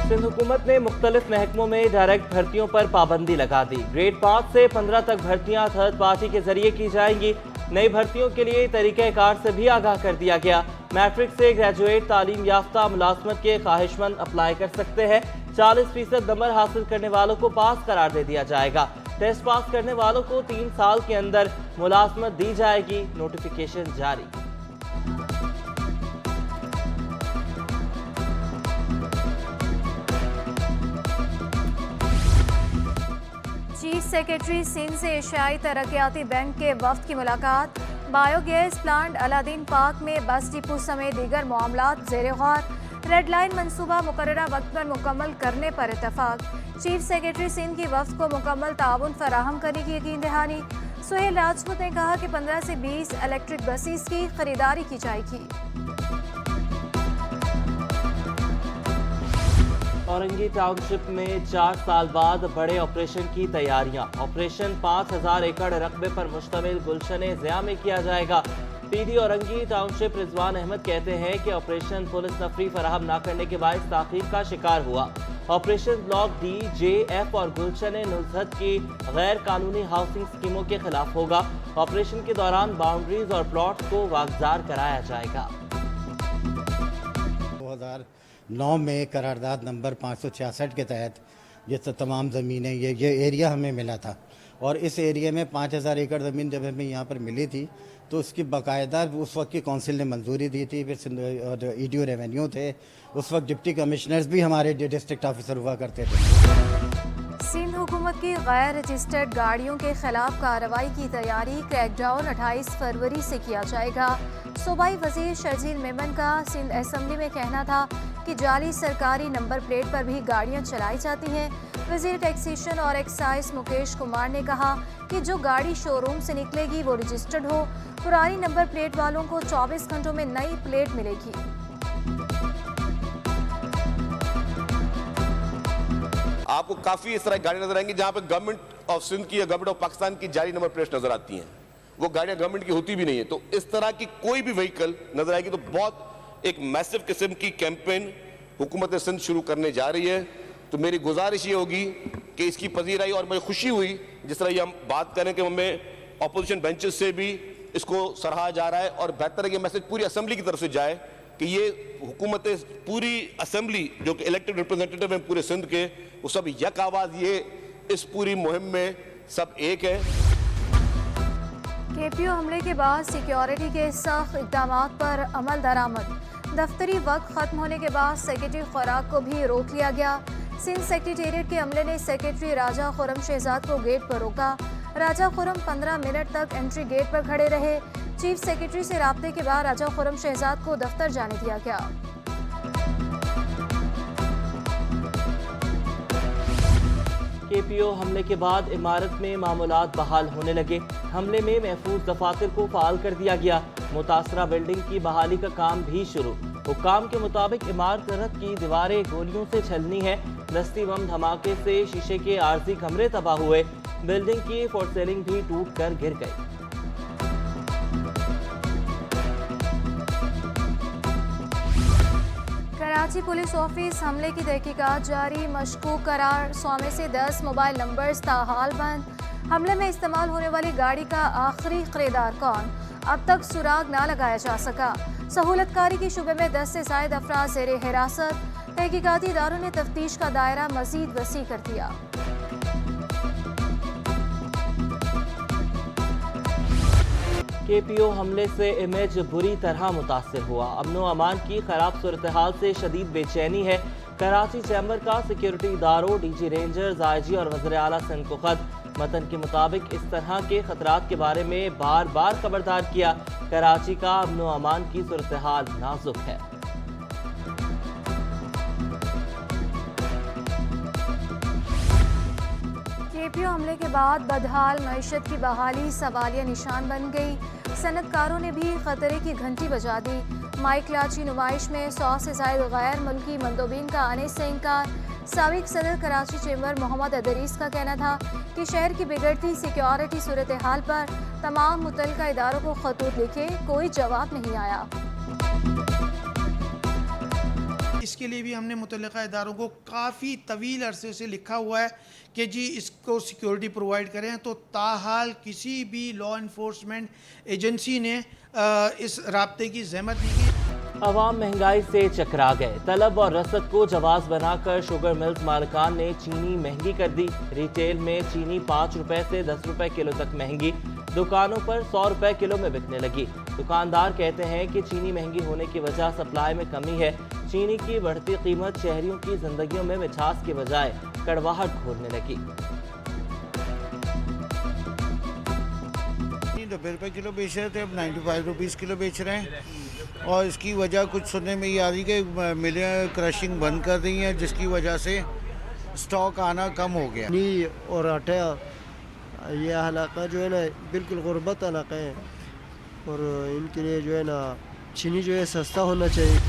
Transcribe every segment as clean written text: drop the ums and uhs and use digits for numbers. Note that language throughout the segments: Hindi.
सिंध हुकूमत ने मुख्तलिफ महकमों में डायरेक्ट भर्तियों पर पाबंदी लगा दी। ग्रेड 5 से 15 तक भर्तियां थर्ड पार्टी के जरिए की जाएंगी। नई भर्तियों के लिए तरीक़ाकार से भी आगाह कर दिया गया। मैट्रिक से ग्रेजुएट तालीम याफ्ता मुलाजमत के ख्वाहिशमंद अप्लाई कर सकते हैं। 40% नंबर हासिल करने वालों को पास करार दे दिया जाएगा। टेस्ट पास करने वालों को 3 साल के अंदर मुलाजमत दी जाएगी। नोटिफिकेशन जारी। चीफ सेक्रेटरी सिंध से एशियाई तरक्याती बैंक के वफ्द की मुलाकात। बायोगैस प्लांट अलादीन पार्क में बस डिपो समेत दीगर मामलात ज़ेर गौर। रेड लाइन मंसूबा मुकर्ररा वक्त पर मुकम्मल करने पर इत्तफाक। चीफ सेक्रेटरी सिंध की वफ्द को मुकम्मल ताउन फराहम करने की यकीन दहानी। सुहेल राजपूत ने कहा कि 15 से 20 इलेक्ट्रिक बसेस की खरीदारी की जाएगी। औरंगी टाउनशिप में 4 साल बाद बड़े ऑपरेशन की तैयारियां। ऑपरेशन 5000 एकड़ रकबे पर मुश्तमिल गुलशन ज़िया में किया जाएगा। पीडी औरंगी टाउनशिप रिजवान अहमद कहते हैं कि ऑपरेशन पुलिस नफरी फराहम न करने के बायस ताख़ीर का शिकार हुआ। ऑपरेशन ब्लॉक डी, जे, एफ और गुलशन नुज़हत की गैर कानूनी हाउसिंग स्कीमों के खिलाफ होगा। ऑपरेशन के दौरान बाउंड्रीज और प्लॉट्स को वागजार कराया जाएगा। 2009 में करारदाद नंबर 566 के तहत जिस तमाम ज़मीनें ये एरिया हमें मिला था और इस एरिया में 5000 एकड़ ज़मीन जब हमें यहाँ पर मिली थी तो उसकी बाकायदा उस वक्त की कौंसिल ने मंजूरी दी थी। फिर ईडीओ रेवेन्यू थे, उस वक्त डिप्टी कमिश्नर्स भी हमारे डिस्ट्रिक्ट ऑफिसर हुआ करते थे। सिंध हुकूमत की गैर रजिस्टर्ड गाड़ियों के खिलाफ कार्रवाई की तैयारी। क्रैकडाउन 28 फरवरी से किया जाएगा। सूबाई वजीर शर्जील मेमन का सिंध असम्बली में कहना था कि जाली सरकारी नंबर प्लेट पर भी गाड़ियां चलाई जाती हैं। वजीर टैक्सेशन और एक्साइज मुकेश कुमार ने कहा कि जो गाड़ी शोरूम से निकलेगी वो रजिस्टर्ड हो। पुरानी नंबर प्लेट वालों को 24 घंटों में नई प्लेट मिलेगी। आपको काफी इस तरह गाड़ी नजर आएंगी जहां पे गवर्नमेंट ऑफ सिंध की या गवर्नमेंट ऑफ पाकिस्तान की जाली नंबर प्लेट नजर आती हैं। वो गाड़ियां गवर्नमेंट की होती भी नहीं है। तो इस तरह की कोई भी व्हीकल नजर आएगी तो बहुत एक मैसिव किस्म की कैंपेन हुकूमत सिंध शुरू करने जा रही है। तो मेरी गुजारिश ये होगी कि इसकी पजीराई, और मुझे खुशी हुई जिस तरह ये हम बात करें कि हमें अपोजिशन बेंचेस से भी इसको सराहा जा रहा है और बेहतर है कि मैसेज पूरी असेंबली की तरफ से जाए कि ये हुकूमत पूरी असेंबली जो कि इलेक्टेड रिप्रेजेंटेटिव हैं पूरे सिंध के, वो सब यक आवाज ये इस पूरी मुहिम में सब एक है। केपीओ हमले के बाद सिक्योरिटी के सख्त इक़दामात पर अमल दरामद। दफ्तरी वक्त खत्म होने के बाद सेक्रेटरी खुराक को भी रोक लिया गया। सिंध सेक्रेटेरिएट के अमले ने सेक्रेटरी राजा खुरम शहजाद को गेट पर रोका। राजा खुरम 15 मिनट तक एंट्री गेट पर खड़े रहे। चीफ सेक्रेटरी से राब्ते के बाद राजा खुरम शहजाद को दफ्तर जाने दिया गया। केपीओ हमले के बाद इमारत में मामूलात बहाल होने लगे। हमले में महफूज दफातर को फाल कर दिया गया। मुतासरा बिल्डिंग की बहाली का काम भी शुरू। हुक्काम के मुताबिक इमारत की दीवारें गोलियों से छलनी है। दस्ती बम धमाके से शीशे के आर्जी कमरे तबाह हुए। बिल्डिंग की फोर सीलिंग भी टूट कर गिर गई। कराची पुलिस ऑफिस हमले की तहकीकात जारी। मशकूक करार 100 में से 10 मोबाइल नंबर्स ताहाल बंद। हमले में इस्तेमाल होने वाली गाड़ी का आखिरी खरीदार कौन, अब तक सुराग ना लगाया जा सका। सहूलतकारी की शुबे में 10 से ज़ायद अफराद ज़ेरे हिरासत। तहकीकाती इदारों ने तफ्तीश का दायरा मज़ीद वसी कर दिया। केपीओ हमले से इमेज बुरी तरह मुतासर हुआ। अमनो अमान की खराब सूरत हाल से शदीद बेचैनी है। कराची चैम्बर का सिक्योरिटी इदारों, डीजी रेंजर्स, आईजी और वज़ीर आला सिंध को खत। मतन के मुताबिक इस तरह के खतरात के बारे में बार बार खबरदार किया। कराची का अमनो अमान की सूरत हाल नाजुक है। केपीओ हमले के बाद बदहाल मईशत की बहाली सवालिया निशान बन गई। सनतकारों ने भी खतरे की घंटी बजा दी। माई क्लाची नुमाइश में 100 से ज़ायद गैर मुल्की मंदोबीन का आने से इनकार। साबिक सदर कराची चैम्बर मोहम्मद अदरीस का कहना था कि शहर की बिगड़ती सिक्योरिटी सूरत हाल पर तमाम मुतल्लिका इदारों को खतूत लिखे, कोई जवाब नहीं आया। इस इसके लिए भी हमने मुतल्लिक़ा इदारों को काफ़ी तवील अरसे से लिखा हुआ है कि जी इसको सिक्योरिटी प्रोवाइड करें, तो ताहाल किसी भी लॉ इन्फोर्समेंट एजेंसी ने इस राब्ते की ज़हमत नहीं की। अवाम महंगाई से चकरा गए। तलब और रसद को जवाब बनाकर शुगर मिल्स मालिकान ने चीनी महंगी कर दी। रिटेल में चीनी 5 रुपए से 10 रुपए किलो तक महंगी, दुकानों पर 100 रुपए किलो में बिकने लगी। दुकानदार कहते हैं कि चीनी महंगी होने की वजह सप्लाई में कमी है। चीनी की बढ़ती कीमत शहरियों की जिंदगियों में मिठास के बजाय कड़वाहट घोलने लगी। 90 रुपये किलो बेच रहे थे, अब 95 रुपीज़ किलो बेच रहे हैं। और इसकी वजह कुछ सुनने में ये आ रही कि मिलें क्रशिंग बंद कर दी हैं, जिसकी वजह से स्टॉक आना कम हो गया। चीनी और आटा ये इलाका जो है ना बिल्कुल गुर्बत इलाका है, और इनके लिए जो है ना चीनी जो है सस्ता होना चाहिए।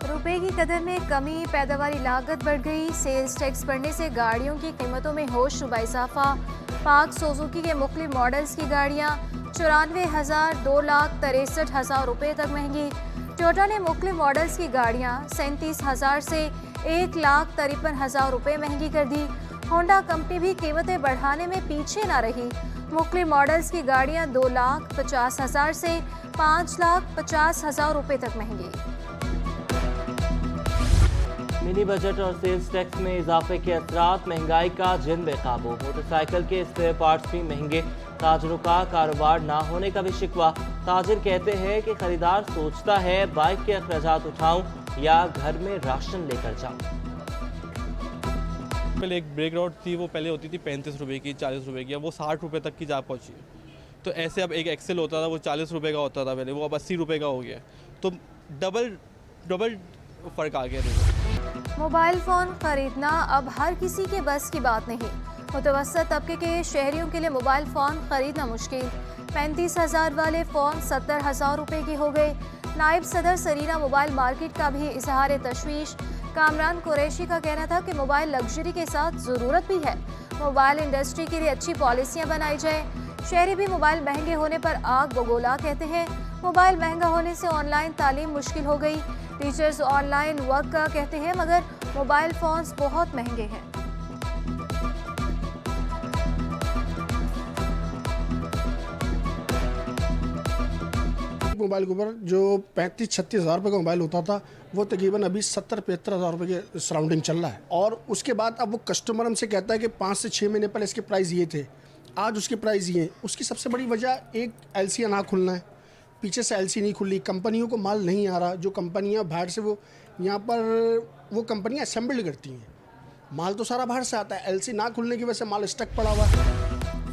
रुपए की कदर में कमी, पैदावारी लागत बढ़ गई। सेल्स टैक्स बढ़ने से गाड़ियों की कीमतों में होशरुबा इजाफा। पाक सुजुकी के मुख्तलिफ मॉडल्स की गाड़ियाँ 94,000, 2,63,000 रुपये तक महंगी। टोयोटा ने मुख्तलिफ मॉडल्स की गाड़ियाँ 37,000 से 1,53,000 रुपये महंगी कर दी। होंडा कंपनी भी कीमतें बढ़ाने में पीछे ना रही। मुख्तलिफ मॉडल्स की गाड़ियाँ 2,50,000 से 5,50,000 रुपये तक महंगी। मिनी बजट और सेल्स टैक्स में इजाफे के असरात, महंगाई का जिन बेकाबू। मोटरसाइकिल के स्पेयर पार्ट्स भी महंगे। ताजरों का कारोबार ना होने का भी शिकवा। ताजिर कहते हैं कि खरीदार सोचता है बाइक के अखराजात उठाऊं या घर में राशन लेकर जाऊं। पहले एक ब्रेक रोड थी, वो पहले होती थी 35 रुपए की, 40 रुपए की, अब वो 60 रुपए तक की जा पहुंची है। तो ऐसे अब एक एक्सेल होता था, वो 40 रुपए का होता था पहले, वो अब 80 रुपए का हो गया। तो डबल फ़र्क आ गया। मोबाइल फ़ोन खरीदना अब हर किसी के बस की बात नहीं। मुतवस्सत तबके के शहरियों के लिए मोबाइल फ़ोन खरीदना मुश्किल। 35,000 वाले फ़ोन 70,000 रुपये के हो गए। नायब सदर सरीना मोबाइल मार्केट का भी इजहार तशवीश। कामरान कुरैशी का कहना था कि मोबाइल लग्जरी के साथ ज़रूरत भी है। मोबाइल इंडस्ट्री के लिए अच्छी पॉलिसियाँ बनाई जाए। शहरी भी मोबाइल महंगे होने पर आग बगोला कहते हैं। मोबाइल महंगा होने से ऑनलाइन तालीम मुश्किल हो गई। टीचर्स ऑनलाइन वर्क का कहते हैं, मगर मोबाइल फ़ोन्स बहुत महंगे हैं। मोबाइल के ऊपर जो 35-36 हज़ार रुपये का मोबाइल होता था, वो तकरीबन अभी 70-75 हज़ार रुपये के सराउंडिंग चल रहा है। और उसके बाद अब वो कस्टमर हमसे कहता है कि 5 से 6 महीने पहले इसके प्राइस ये थे, आज उसके प्राइस ये हैं। उसकी सबसे बड़ी वजह एक LC ना खुलना है, पीछे से LC नहीं खुल रही, कंपनियों को माल नहीं आ रहा। जो कंपनियां बाहर से वो यहाँ पर वो कंपनियां असेंबल्ड करती हैं, माल तो सारा बाहर से आता है, LC ना खुलने की वजह से माल स्टक पड़ा हुआ है।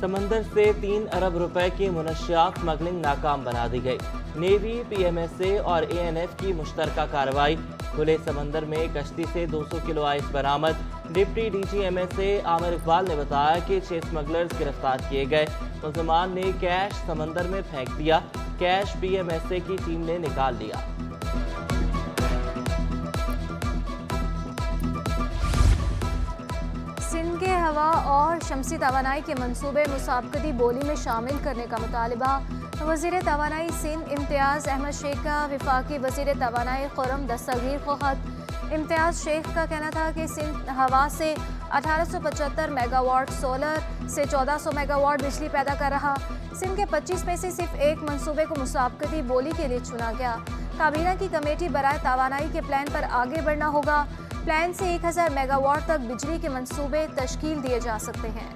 समंदर से 3 अरब रुपए की मुनशियात स्मगलिंग नाकाम बना दी गई। नेवी, PMSA और ANF की मुश्तरका कार्रवाई। खुले समंदर में कश्ती से 200 किलो आइस बरामद। Deputy DG MSA Aamir Iqbal ने बताया कि 6 स्मगलर्स गिरफ्तार किए गए। मुलजमान ने कैश समंदर में फेंक दिया। कैश PMSA की टीम ने निकाल लिया। सिंध के हवा और शमसी तवानाई के मंसूबे मुसाबकती बोली में शामिल करने का मुतालिबा। वज़ीर तवानाई सिंध इम्तियाज़ अहमद शेख का वफाकी वज़ीर तवानाई खुर्रम दस्तगीर को खत। इम्तियाज़ शेख का कहना था कि सिंध हवा से 1875 मेगावाट, सोलर से 1400 मेगावाट बिजली पैदा कर रहा। सिंध के 25 में से सिर्फ एक मंसूबे को मुसाबकती बोली के लिए चुना गया। काबीना की कमेटी बराए तवानाई के प्लान पर आगे बढ़ना होगा। प्लान से 1000 मेगावाट तक बिजली के मंसूबे तश्कील दिए जा सकते हैं।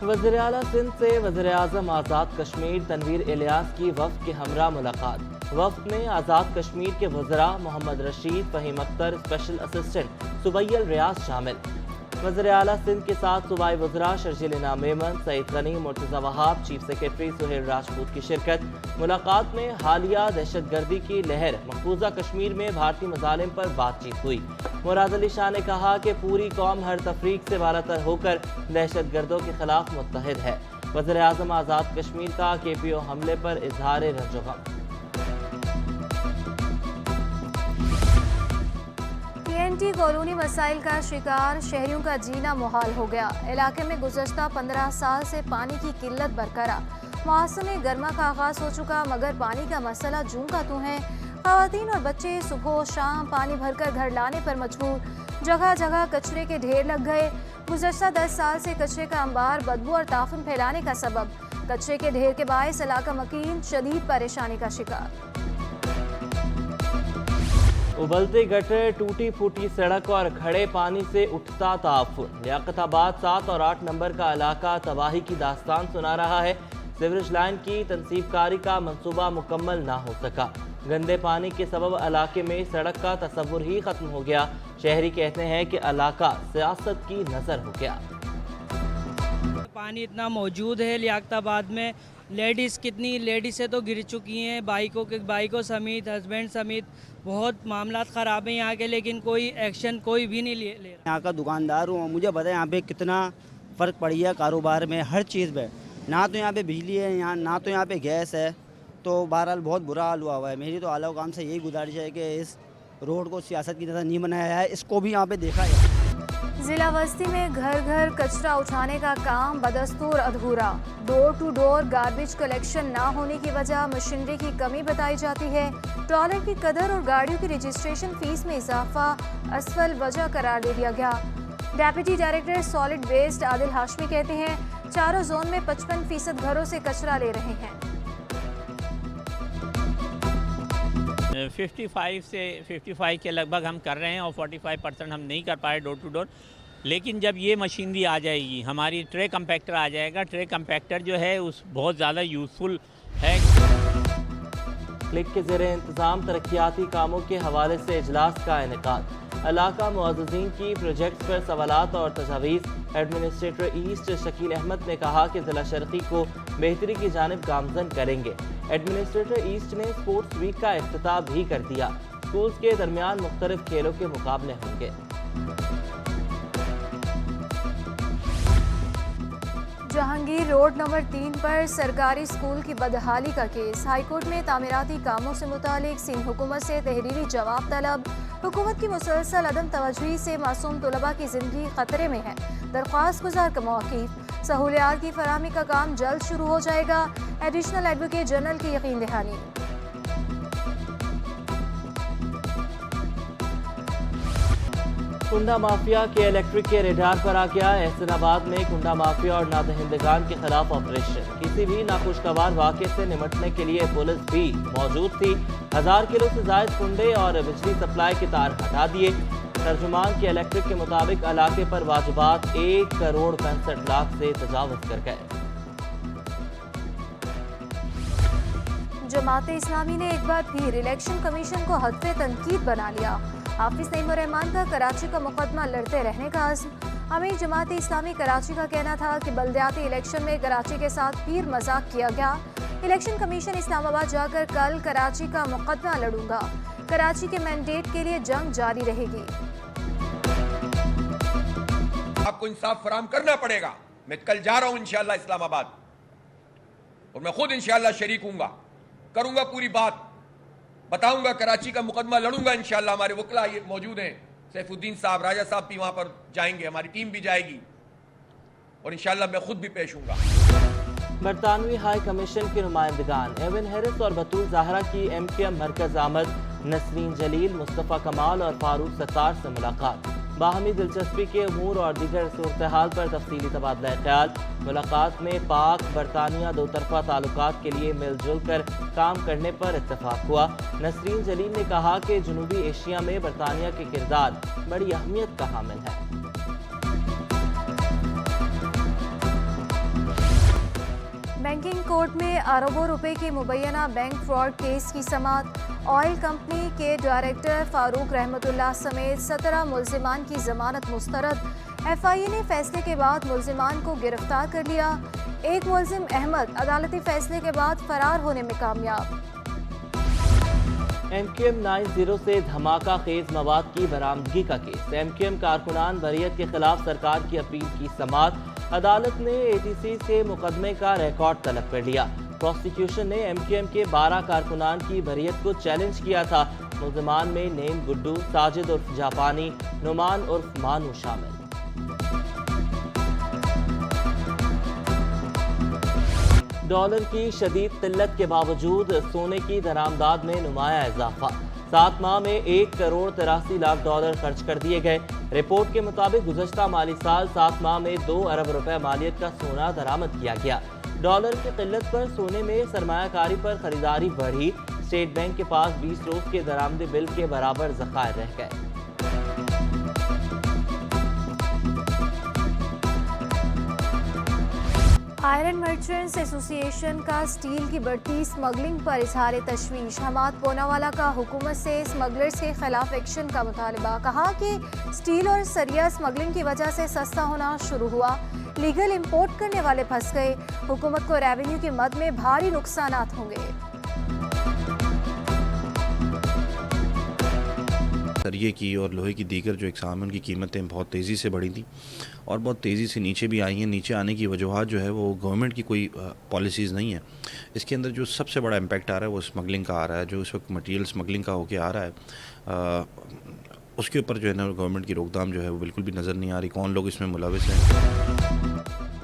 वज़ीर आला सिंध से वज़ीर आज़म आज़ाद कश्मीर तनवीर इलियास की वफ़द के हमरा मुलाकात। वफ़द में आज़ाद कश्मीर के वज़रा मोहम्मद रशीद, फ़हीम अख्तर, स्पेशल असिस्टेंट सुबैयल रियाज शामिल। वज़ीर आला सिंध के साथ सूबाई वज़रा शर्जील इनाम मेमन, सईद गनी, मुर्तज़ा वहाब, चीफ सेक्रेटरी सुहेल राजपूत की शिरकत। मुलाकात में हालिया दहशतगर्दी की लहर, मकबूजा कश्मीर में भारतीय मज़ालिम पर बातचीत हुई। मुराद अली शाह ने कहा कि पूरी कौम हर तफरीक से बालातर होकर दहशतगर्दों के खिलाफ मुत्तहिद है। वज़ीर आज़म आज़ाद कश्मीर का KPO हमले पर इजहार रंजोगम। TNT कॉलोनी मसाइल का शिकार, शहरियों का जीना मुहाल हो गया। इलाके में गुज़श्ता 15 साल से पानी की किल्लत बरकरार। मौसम गर्मा का आगाज हो चुका मगर पानी का मसला जूं का तू है। खवातीन और बच्चे सुबह शाम पानी भरकर घर लाने पर मजबूर। जगह जगह कचरे के ढेर लग गए। गुज़श्ता 10 साल से कचरे का अंबार बदबू और ताफुन फैलाने का सबब। कचरे के ढेर के बायस इलाका मकीन शदीद परेशानी का शिकार। उबलते गटर, टूटी फूटी सड़क और खड़े पानी से उठता ताफुन। लियाकताबाद 7 और 8 नंबर का इलाका तबाही की दास्तान सुना रहा है। सीवरेज लाइन की तनसीबकारी का मंसूबा मुकम्मल ना हो सका। गंदे पानी के सबब इलाके में सड़क का तस्वुर ही खत्म हो गया। शहरी कहते हैं कि इलाका सियासत की नजर हो गया। पानी इतना मौजूद है लियाकताबाद में, लेडीज़ कितनी लेडीज़ें तो गिर चुकी हैं, बाइकों समेत, हस्बैंड समेत। बहुत मामला ख़राब है यहाँ के, लेकिन कोई एक्शन कोई भी नहीं ले रहा। यहाँ का दुकानदार हूँ, मुझे पता है यहाँ पे कितना फ़र्क पड़ गया कारोबार में, हर चीज़ में। ना तो यहाँ पे बिजली है, यहाँ ना तो यहाँ पे गैस है, तो बहरहाल बहुत बुरा हाल हुआ है। मेरी तो आला हुकाम से यही गुजारिश है कि इस रोड को सियासत की तरह नहीं बनाया है, इसको भी यहाँ पे देखा है। जिला बस्ती में घर घर कचरा उठाने का काम बदस्तूर अधूरा। Door to door garbage collection ना होने की वजह मशीनरी की कमी बताई जाती है। ट्रॉलर की कदर और गाड़ियों की रजिस्ट्रेशन फीस में इजाफा असफल वजह करार दे दिया गया। Deputy director solid waste Adil Hashmi कहते हैं चारों जोन में 55% घरों से कचरा ले रहे हैं। 55 के लगभग हम कर रहे हैं और 45% हम नहीं कर पाए डोर टू डोर। लेकिन जब ये मशीनरी आ जाएगी, हमारी ट्रे कंपैक्टर आ जाएगा, ट्रे कंपैक्टर जो है उस बहुत ज़्यादा यूज़फुल है। क्लिक के ज़ेरे इंतज़ाम तरक्याती कामों के हवाले से इजलास का इनेकाद। इलाका मुअज़्ज़िज़ीन की प्रोजेक्ट पर सवालात और तजावीज़। एडमिनिस्ट्रेटर ईस्ट शकील अहमद ने कहा कि ज़िला शर्क़ी को बेहतरी की जानिब गामज़न करेंगे। एडमिनिस्ट्रेटर ईस्ट ने स्पोर्ट्स वीक का इफ्तिताह भी कर दिया। स्कूल्स के दरमियान मुख्तलिफ खेलों के मुकाबले होंगे। जहांगीर रोड नंबर 3 पर सरकारी स्कूल की बदहाली का केस। हाईकोर्ट में तामीराती कामों से मुतालिक सिंध हुकूमत से तहरीरी जवाब तलब। हुकूमत की मुसलसल अदम तवज्जुही से मासूम तलबा की जिंदगी खतरे में है। दरख्वास्त गुजार का मौक़िफ़। सहूलियात की फराहमी का काम जल्द शुरू हो जाएगा। एडिशनल एडवोकेट जनरल की यकीन दहानी। कुंडा माफिया के इलेक्ट्रिक के रेडार पर आ गया। एहसनाबाद में कुंडा माफिया और नादहिंदगान के खिलाफ ऑपरेशन। किसी भी नाखुशगवार वाक़े से निपटने के लिए पुलिस भी मौजूद थी। 1000 किलो से ज़ायद कुंडे और बिजली सप्लाई के तार हटा दिए। तर्जुमान के इलेक्ट्रिक के मुताबिक इलाके पर वाजिबात 1 करोड़ 65 लाख से तजावुज़ कर गए। जमाते इस्लामी ने एक बार फिर इलेक्शन कमीशन को हदफ तनकीद बना लिया। हाफिज नईमुर्रहमान का कराची का मुकदमा लड़ते रहने का अज़्म। अमीर जमात इस्लामी कराची का कहना था कि बल्दियाती इलेक्शन में कराची के साथ फिर मजाक किया गया। इलेक्शन कमीशन इस्लामाबाद जाकर कल कराची का मुकदमा लड़ूंगा। कराची के मैंडेट के लिए जंग जारी रहेगी। आपको इंसाफ फराहम करना पड़ेगा। मैं कल जा रहा हूं इंशाअल्लाह इस्लामाबाद और मैं खुद इंशाअल्लाह शरीक हूंगा, करूंगा पूरी बात, बताऊंगा, कराची का मुकदमा लड़ूंगा इंशाअल्लाह। हमारे वकला ये मौजूद हैं, सैफुद्दीन साहब, राजा साहब भी वहां पर जाएंगे, हमारी टीम भी जाएगी और इंशाअल्लाह मैं खुद भी पेश हूंगा। बरतानवी हाई कमीशन के नुमाइंदगान एवन हैरिस और बतूल ज़ाहरा की MKM मरकज़ आमद। नसरीन जलील, मुस्तफ़ा कमाल और फारूक सत्तार से मुलाकात। बाहमी दिलचस्पी के अमूर और दीगर सूरत हाल पर तफसीली तबादला ख्याल। मुलाकात में पाक बरतानिया दो तरफा ताल्लुकात के लिए मिलजुल कर काम करने पर इत्तफाक हुआ। नसरीन जलील ने कहा कि जनूबी एशिया में बरतानिया के किरदार बड़ी अहमियत का हामिल है। बैंकिंग कोर्ट में अरबों रुपए के मुबैना बैंक फ्रॉड केस की समाअत। ऑयल कंपनी के डायरेक्टर फारूक रहमतुल्लाह समेत 17 मुल्जिमान की जमानत मुस्तरद। FIA ने फैसले के बाद मुल्जिमान को गिरफ्तार कर लिया। एक मुल्जिम अहमद अदालती फैसले के बाद फरार होने में कामयाब। MKM 90 से धमाका खेज मवाद की बरामदगी का केस। MKM कारकुनान बरियत के खिलाफ सरकार की अपील की समाअत। अदालत ने ATC से मुकदमे का रिकॉर्ड तलब कर लिया। प्रोसिक्यूशन ने MKM के 12 कारकुनान की बरियत को चैलेंज किया था। मुल्जिमान में नेम गुड्डू, साजिद उर्फ जापानी, नुमान उर्फ मानू शामिल। डॉलर की शदीद किल्लत के बावजूद सोने की दरामदाद में नुमाया इजाफा। 7 माह में 1 करोड़ 83 लाख डॉलर खर्च कर दिए गए। रिपोर्ट के मुताबिक गुज़श्ता माली साल 7 माह में 2 अरब रुपए मालियत का सोना दरामद किया गया। डॉलर की किल्लत पर सोने में सरमायाकारी पर खरीदारी बढ़ी। स्टेट बैंक के पास 20 रोज के दरामदी बिल के बराबर ज़खायर रह गए। आयरन मर्चेंट्स एसोसिएशन का स्टील की बढ़ती स्मगलिंग पर इजहार तशवीश। हमाद पूनावाला का हुकूमत से स्मगलर्स के खिलाफ एक्शन का मुतालबा। कहा कि स्टील और सरिया स्मगलिंग की वजह से सस्ता होना शुरू हुआ। लीगल इंपोर्ट करने वाले फंस गए। हुकूमत को रेवेन्यू की मद में भारी नुकसानात होंगे। सरिये की और लोहे की दीगर जो इकसाम है उनकी कीमतें बहुत तेज़ी से बढ़ी थी और बहुत तेज़ी से नीचे भी आई हैं। नीचे आने की वजूहत जो है वो गवर्नमेंट की कोई पॉलिसीज़ नहीं है। इसके अंदर जो सबसे बड़ा इम्पैक्ट आ रहा है वो स्मगलिंग का आ रहा है। जो इस वक्त मटीरियल स्मगलिंग का होके आ रहा है उसके ऊपर जो है ना गवर्नमेंट की रोकथाम जो है वो बिल्कुल भी नज़र नहीं आ रही। कौन लोग इसमें मुलविस हैं।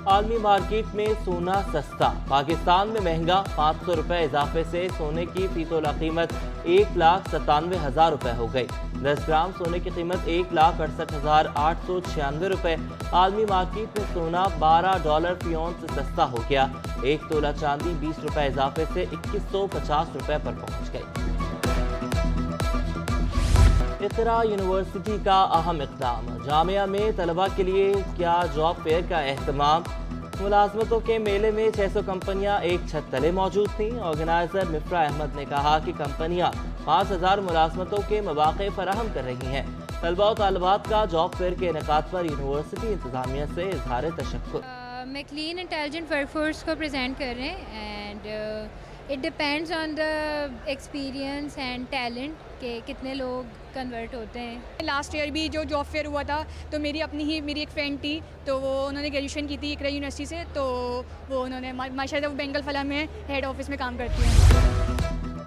आलमी मार्केट में सोना सस्ता। पाकिस्तान में महंगा। 500 रुपये इजाफे से सोने की फी तोला कीमत 1,97,000 रुपये हो गई। 10 ग्राम सोने की कीमत 1,68,896 रुपये। आलमी मार्केट में सोना $12 फी औंस सस्ता हो गया। 1 तोला चांदी 20 रुपये इजाफे से 2150 रुपये पर पहुँच गई। इकरा यूनिवर्सिटी का अहम इक़दाम। जामिया में तलबा के लिए क्या जॉब फेयर का एहतमाम। मुलाजमतों के मेले में 600 कंपनियां एक छत तले मौजूद थीं। ऑर्गेनाइजर मिफ्रा अहमद ने कहा कि कंपनियां 5000 मुलाजमतों के मौक़े फराहम कर रही हैं। तलबा और तालिबात का जॉब फेयर के इनेकाद पर यूनिवर्सिटी इंतजामिया से इजहार तशक्कुर। मैं क्लीन इंटेलिजेंट वर्कफोर्स को प्रेजेंट कर रहे हैं and it depends on the experience and talent के कितने लोग कन्वर्ट होते हैं। लास्ट ईयर भी जो जॉब फेयर हुआ था तो मेरी एक फ्रेंड थी तो वो उन्होंने ग्रेजुएशन की थी इकरा यूनिवर्सिटी से, तो वो उन्होंने माशाल्लाह वो बेंगल फला में हेड ऑफिस में काम करती हैं।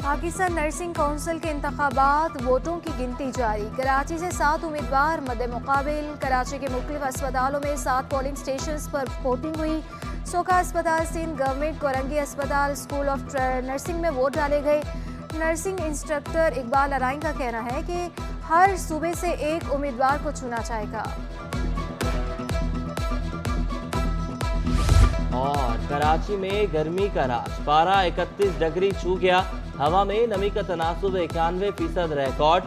पाकिस्तान नर्सिंग काउंसिल के इंतखाबात वोटों की गिनती जारी। कराची से 7 उम्मीदवार मद्दे मुकाबिल। कराची के मुख्तलिफ अस्पतालों में 7 पोलिंग स्टेशन पर वोटिंग हुई। सोका अस्पताल, सिंध गवर्नमेंट, कोरंगी अस्पताल, स्कूल ऑफ नर्सिंग में वोट डाले गए। नर्सिंग इंस्ट्रक्टर इकबाल अराइन का कहना है कि हर सूबे से एक उम्मीदवार को चुना जाएगा। और कराची में गर्मी का राज। पारा 31 डिग्री छू गया। हवा में नमी का तनासुब 91% रिकॉर्ड।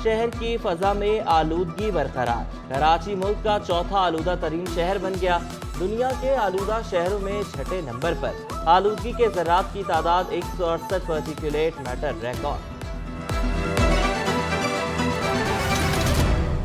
शहर की फजा में आलूदगी बरकरार। कराची मुल्क का चौथा आलूदा तरीन शहर बन गया। दुनिया के आलूदा शहरों में 6ठे नंबर पर। आलूदगी के ज़रात की तादाद 168 पार्टिकुलेट मैटर रिकॉर्ड।